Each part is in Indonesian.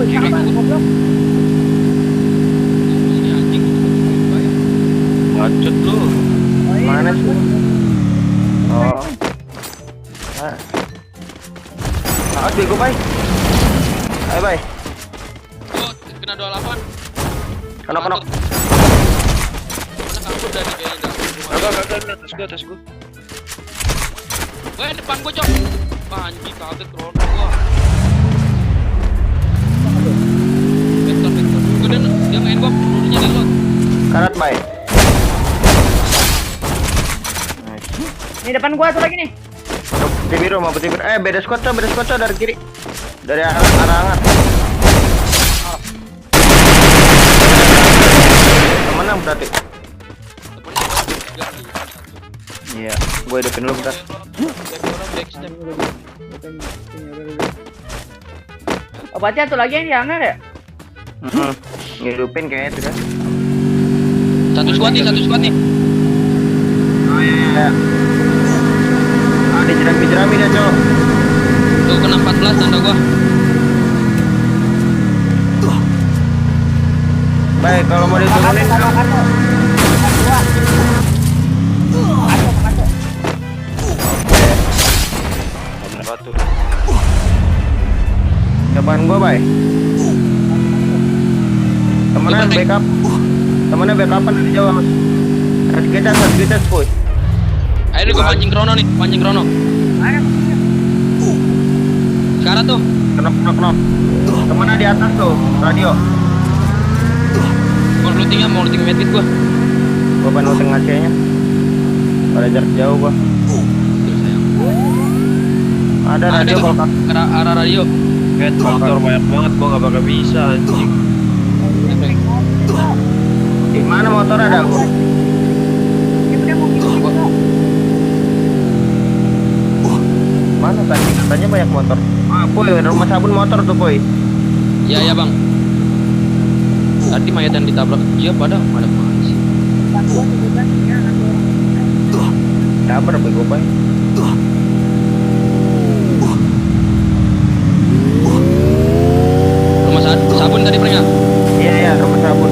Kiri goblok. Ini anjing bacot lu. Mana sih? Oh. Ah, bego, Bay. Ayo, Bay. Oh, kena 28. Kenapa? Mana kabur dari kayaknya. Kagak, atas gua. Weh, depan gua, Cok. Wah, anjing kaget Rono gua. Vektor. Gua dia main gua pelurunya di lot. Karat, Bay. Nih depan gua tuh lagi nih. Putih biru sama putih biru. Beda squad Cok dari kiri. Dari arah hangat. Menang berarti. Iya, gue hidupin lu bentar. Backstep. Obatnya tuh lagi yang dihangat ya? Ngidupin kayaknya itu kan. Satu squad nih. Oh iya. Ada jerami dah, Cok. Tuh kena 14 tanda gua. Baik, kalau mau diturunin Batu. depan gua, Bay. Temennya backupan dari jauh, Mas. Kita push. Ayo gua pancing Krono nih, Sekarang tuh. Kenop. Temennya di atas tuh, radio. Mau looting medkit gua. Gua pengen looting AC-nya. Pada jarak jauh gua. Ada radio kalau arah radio. Motor banyak banget, gua nggak bakal bisa anjing. di mana motor ada gua? Mana tadi katanya banyak motor. Boy, rumah sabun motor tuh, Boy. Iya, Bang. Tadi mayat yang ditabrak dia pada mana sih? Sabar, Boy, Boy. Rumah sabun tadi pernah? Iya, rumah sabun.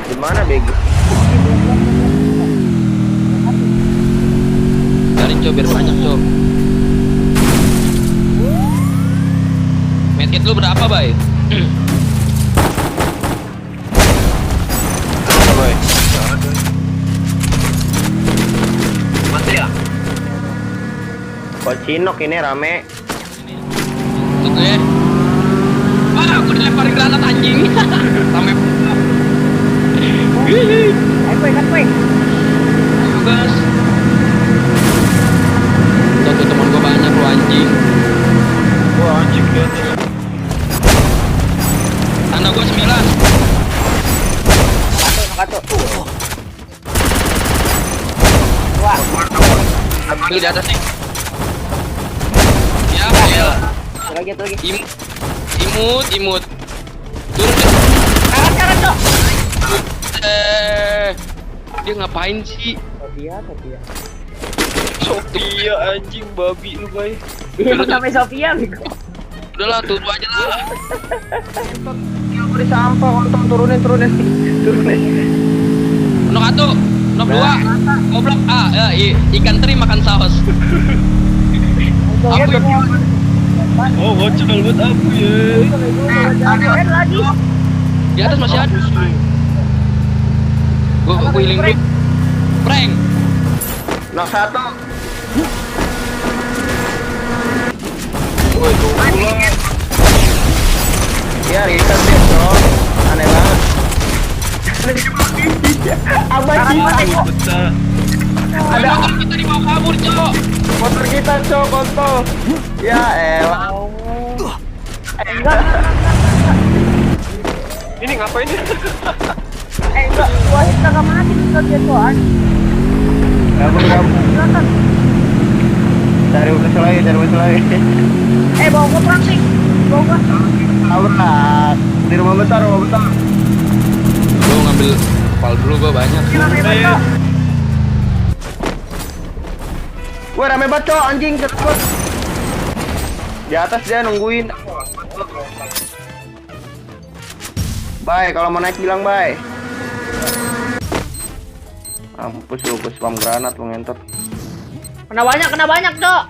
Di mana, Bego? Cari biar banyak, Cok. Medkit lu berapa, Bay? Boy. Mati ya? Kocinok ini rame. Tuh gue. Wah, aku dilemparin granat anjing. Sampai Ayo, gas. Tuh teman gua banyak lu anjing. Wah anjing di atas. Tanda gua 9. Satu. Wah, Lagi di atas nih. Ya, ya. lagi. Imut. Turun deh. Karat, Cok. Dia ngapain sih? Sophia anjing babi lu, Bay. Dia sampai Sophia, Bego. Udahlah, tunggu aja lah. Aku di sampah, kontong turunin. Nok 1, nok 2. Goblok. Ikan teri makan saus. Apa ini? Oh, bocor buat aku ya. Ada lagi. Di atas masih ada. Gua healing dulu. Prank. Nok 1. Woi, tuh pulang. Ya, riset deh, Cok. Aneh banget. Abang kita. Betah. Ada motor kita dibawa kabur, Cok. Motor kita, Cok, kontol. Ya elah. Enggak. Ini ngapain ya? Enggak. Gua hit kagak mati juga dia tuan. Kabur. Silakan. Cari musuh lagi. Bawa gua perang nih. Bawa gua. Kabur lah. Di rumah besar. ngambil kepal dulu gua banyak. Gila hebat Cok. Wah rame banget Cok, anjing cepet. Di atas dia nungguin. Bye, kalau mau naik bilang bye. Mampus lu, gue spam granat lu ngentot. Kena banyak Cok.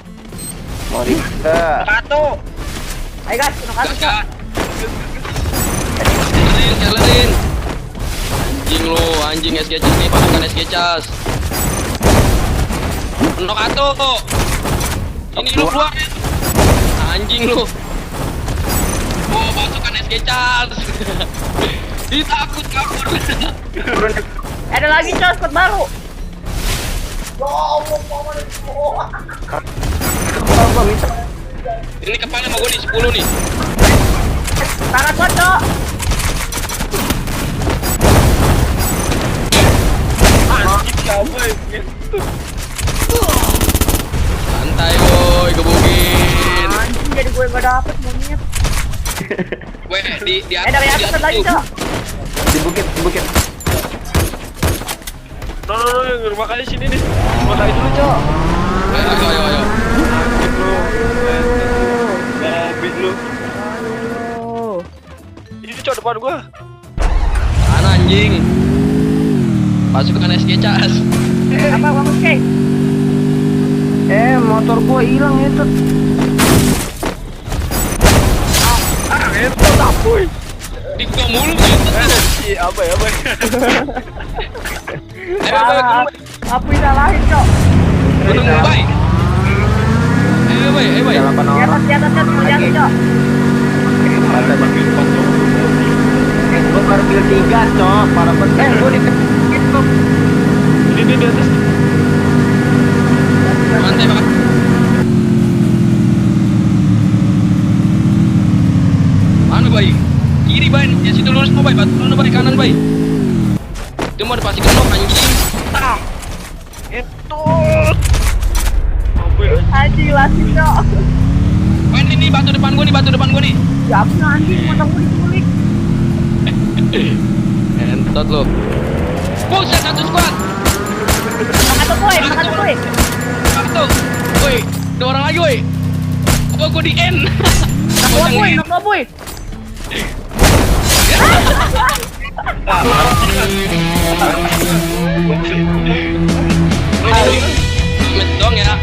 Mau kita. Satu. Ayo guys, kena Gas, Cok. gas. Jalanin. Anjing lu, anjing SG Cas nih, pasukan SG Cas. Nok atuh. Ini lu keluar. Anjing lu. Oh, pasukan SG Cas. Ditakut kabur. Ada lagi Cok, squad baru. Kalau gua minta. Ini kepala mau gue nih 10 nih. Tangan gua Cok. Anjing siapa gitu. Santai boy, gebukin. Anjing jadi gue gak dapet monyet. Weh, di atas. Dari di atas atas lagi tuh. Cok. Di bukit, di bukit. No, rumah kali sini nih. Rumah kali dulu, Cok. Ayo. Mobil lu. Oh. Ini Cok depan gua. Mana anjing? Pasukan SG Cas. Apa Bang Oke? Motor gua hilang itu. Itu tapuy. Di gua mulu gitu. Apa ya, Bang? Parah. Apa yang salahin Cok? Gunung Bay. Bay. Di atas Cok, di atas Cok. Gua baru kill 3 Cok, parah banget. Gua dikit Cok. Ini di atas. Mantai banget. Mana Bay? Kiri Bay, ya situ lurus mau Bay, batu dulu Bay, kanan Bay. Itu mau pasti kenok anjing. Itu. Apa ya? Anjing lasin Cok. Main ini batu depan gua nih. Ya ampun anjing, motor gue diculik. Entot lo. Buset, satu squad. Makan tuh boy. Satu. Woi, ada orang lagi woi. Oh, gua di N. Nok lo boy. Met dong ya.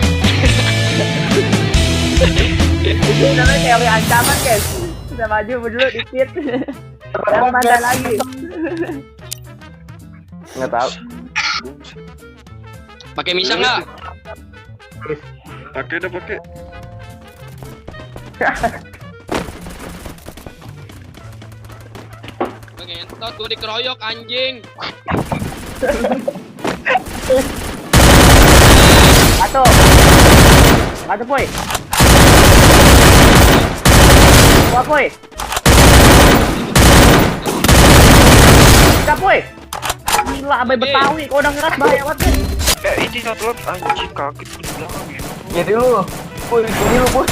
Itu namanya teori ancaman guys. Kita maju dulu dikit. Jangan mandai lagi. Enggak tahu. Pakai misa enggak? Pakai. Oke, entot gua dikeroyok anjing. Satu boy. Dua boy. Tiga boy. Gila abai Betawi, kau udah ngeras bahaya banget. Ini satu lot anjing kaget di belakang ya. Jadi lu. Boy, ini lu, boy.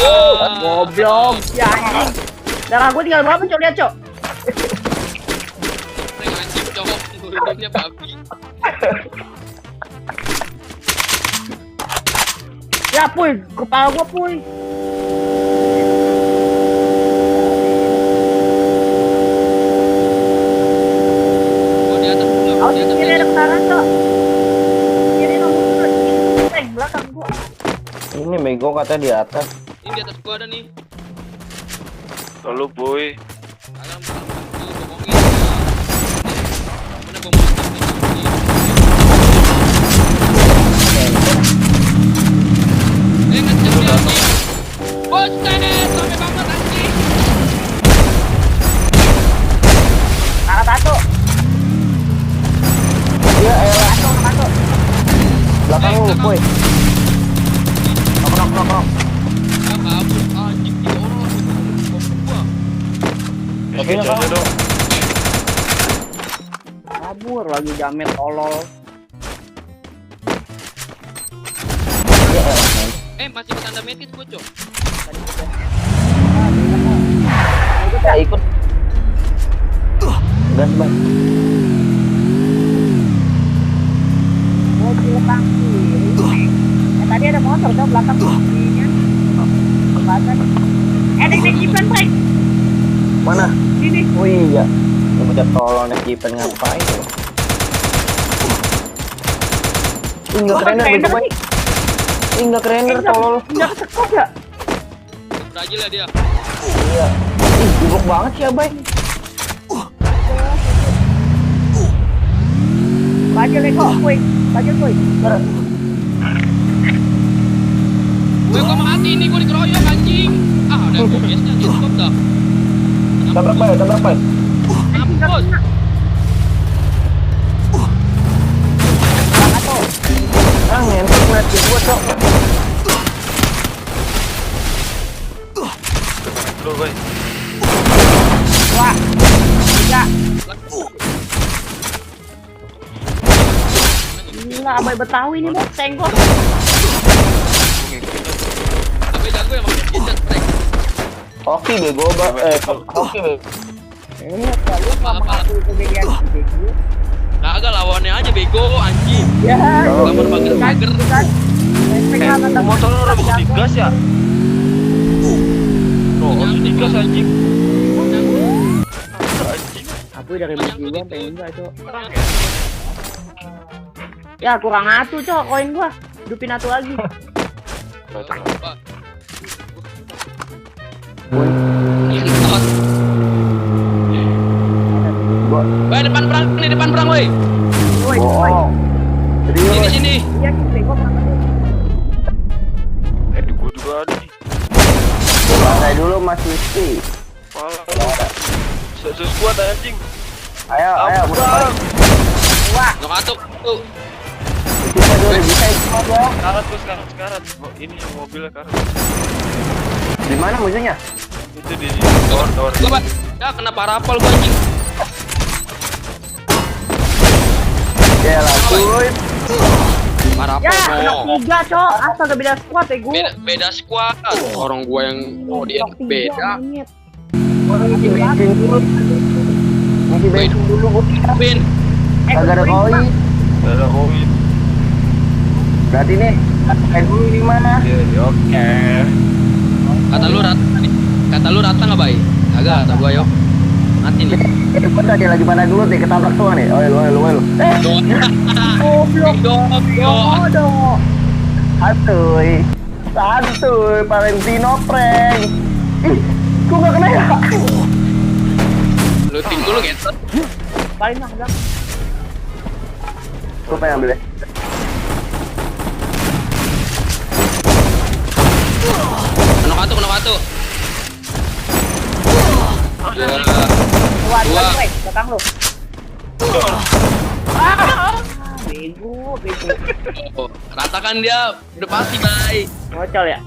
Goblok, ya anjing. Darah gue tinggal berapa Cok, lihat Cok. Anjing cowok ngurutnya babi. Ya puy, kepala gua puy. Gua di atas dulu, Awas di atas. kiri ada ketaran Cok. Kiri nomor dulu. Belakang gua. Ini bego katanya di atas. Ini di atas gua ada nih. Lalu boy. Alam tuh bohongin. Mana gua mantap nih. Ngecek dia nih. Buset, sampai banget anjing. Angkat satu. Iya, ayolah. Satu. Belakang lu, boy. Knock. Ya kabur anjing di orang. Gua. Oke, Jalan dong. Kabur lagi jamet tolol. Masih bertanda medkit gua, Cok. Ya ikut. Gas, Bang. Mobil belakang kiri. Tadi ada motor tuh belakang kirinya. Kelihatan. Ada yang jipan, Bray. Mana? Sini. Oh iya. Lu udah tolong naik jipen ngapain? Enggak keren bego Bay. Enggak keren tolol. Enggak kesekop ya? Brazil lah dia. Iya. Ih, sibuk banget sih, Bay. Baju lego, kuy. Baju kuy. Gua mati nih, gua dikeroyok anjing. Ah, udah biasanya cukup dah. Tabrak Bay, tabrak Bay. Mampus. Ah, ngentot ngeliat gua, Cok. Lu, boy. Wah. Tiga. Gila, abai Betawi nih, Bos. Senggol. Tapi jago ya maksudnya kita tank. Hoki bego, hoki bego. Kalau apa aku kegedean bego. Kagak lawannya aja bego anjing. Ya, Gambar pager-pager. Motor lu udah bisa digas ya? Oh, harus digas anjing. Anjing. Aku dari jiwa pengen enggak, Cok. Ya, kurang atu, Cok, koin gua. Hidupin atu lagi. Woi, depan perang nih, depan perang woi. Woi, woi. Sini sini. Iya, bego perang tadi. Di gua juga ada nih. Lantai dulu Mas Rizky. Malah. Sesuatu anjing. Ayo, Bang. Wah, Nyokatuk tuh. Kita dulu bisa ikut ya. Karat gua sekarang. Oh, ini yang mobilnya karat. Di mana musuhnya? Itu di door. Gua Pak. Ya kena parapol gua anjing. Ya lah, cuy. Parapol. ya, kena Oh. 3, Cok. Astaga, beda squad, bego. Beda squad. Orang gua yang dia beda. Ngisi bensin dulu. Ngisi bensin dulu, Bu. Pin. Kagak ada koin. Ada koin. Berarti nih, kayak dulu di mana? Iya, oke. Kata lu rata nggak baik? Agak kata gua yuk. Mati nih. Depan tadi lagi pada dulu nih, ketabrak semua nih. Oil. Goblok. Yo. Santuy, Valentino prank. Ih, kok gak kena ya? Looting dulu gitu. Paling lah, enggak. Gue pengen ambil ya. Kena batu. Ya. Dua, Dua. belakang lu. Bego. Oh, ratakan dia udah pasti baik. Ngocol ya?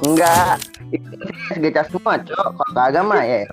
Enggak. Itu sih SGC semua, Cok. Kalau kagak mah ya